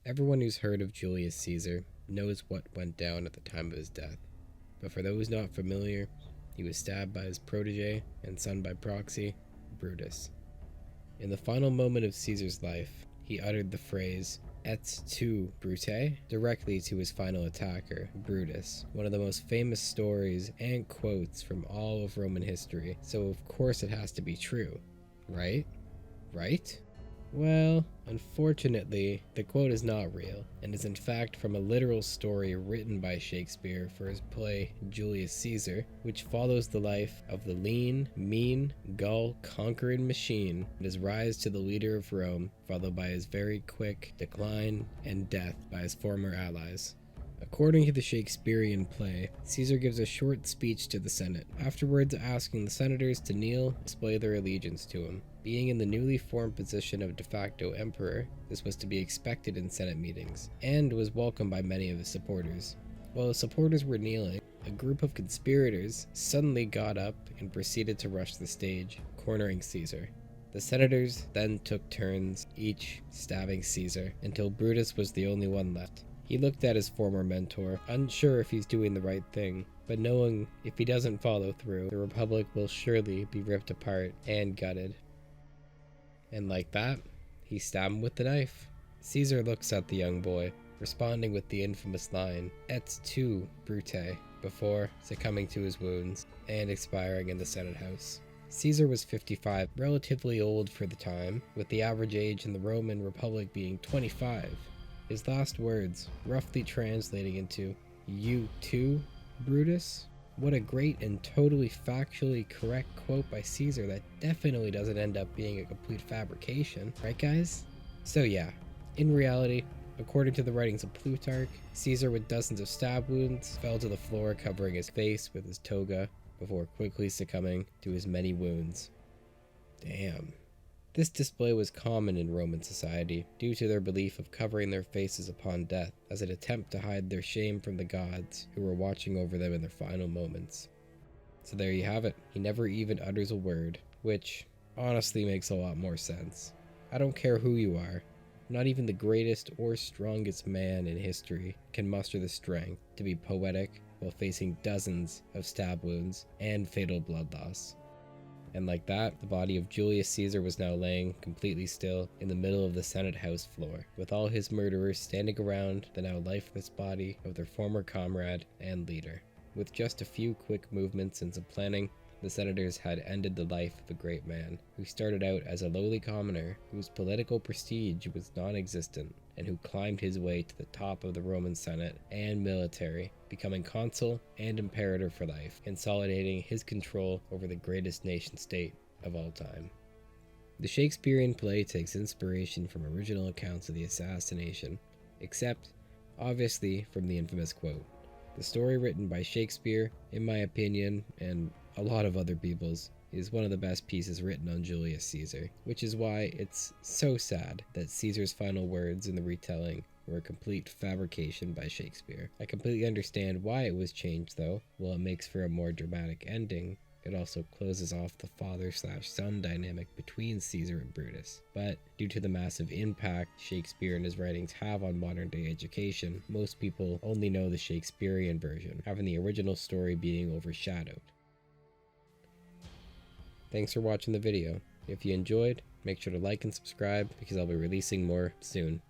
Everyone who's heard of Julius Caesar knows what went down at the time of his death, but for those not familiar, he was stabbed by his protege and son by proxy, Brutus. In the final moment of Caesar's life, he uttered the phrase, "Et tu, Brute?" directly to his final attacker, Brutus, one of the most famous stories and quotes from all of Roman history, so of course it has to be true, right? Right? Well, unfortunately, the quote is not real, and is in fact from a literal story written by Shakespeare for his play Julius Caesar, which follows the life of the lean, mean, Gaul conquering machine and his rise to the leader of Rome, followed by his very quick decline and death by his former allies. According to the Shakespearean play, Caesar gives a short speech to the Senate, afterwards asking the senators to kneel and display their allegiance to him. Being in the newly formed position of de facto emperor, this was to be expected in Senate meetings, and was welcomed by many of his supporters. While his supporters were kneeling, a group of conspirators suddenly got up and proceeded to rush the stage, cornering Caesar. The senators then took turns, each stabbing Caesar, until Brutus was the only one left. He looked at his former mentor, unsure if he's doing the right thing, but knowing if he doesn't follow through, the Republic will surely be ripped apart and gutted. And like that, he stabbed him with the knife. Caesar looks at the young boy, responding with the infamous line, "Et tu, Brute," before succumbing to his wounds and expiring in the Senate House. Caesar was 55, relatively old for the time, with the average age in the Roman Republic being 25. His last words, roughly translating into, "You too, Brutus?" What a great and totally factually correct quote by Caesar that definitely doesn't end up being a complete fabrication, right guys? So yeah, in reality, according to the writings of Plutarch, Caesar with dozens of stab wounds fell to the floor covering his face with his toga before quickly succumbing to his many wounds. Damn. This display was common in Roman society due to their belief of covering their faces upon death as an attempt to hide their shame from the gods who were watching over them in their final moments. So there you have it. He never even utters a word, which honestly makes a lot more sense. I don't care who you are, not even the greatest or strongest man in history can muster the strength to be poetic while facing dozens of stab wounds and fatal blood loss. And like that, the body of Julius Caesar was now laying completely still in the middle of the Senate House floor, with all his murderers standing around the now lifeless body of their former comrade and leader. With just a few quick movements and some planning, the senators had ended the life of a great man, who started out as a lowly commoner whose political prestige was non-existent, and who climbed his way to the top of the Roman Senate and military, becoming consul and imperator for life, consolidating his control over the greatest nation-state of all time. The Shakespearean play takes inspiration from original accounts of the assassination, except, obviously, from the infamous quote. The story written by Shakespeare, in my opinion, and a lot of other people's, is one of the best pieces written on Julius Caesar, which is why it's so sad that Caesar's final words in the retelling were a complete fabrication by Shakespeare. I completely understand why it was changed though. While it makes for a more dramatic ending, it also closes off the father/son dynamic between Caesar and Brutus. But due to the massive impact Shakespeare and his writings have on modern day education, most people only know the Shakespearean version, having the original story being overshadowed. Thanks for watching the video. If you enjoyed, make sure to like and subscribe because I'll be releasing more soon.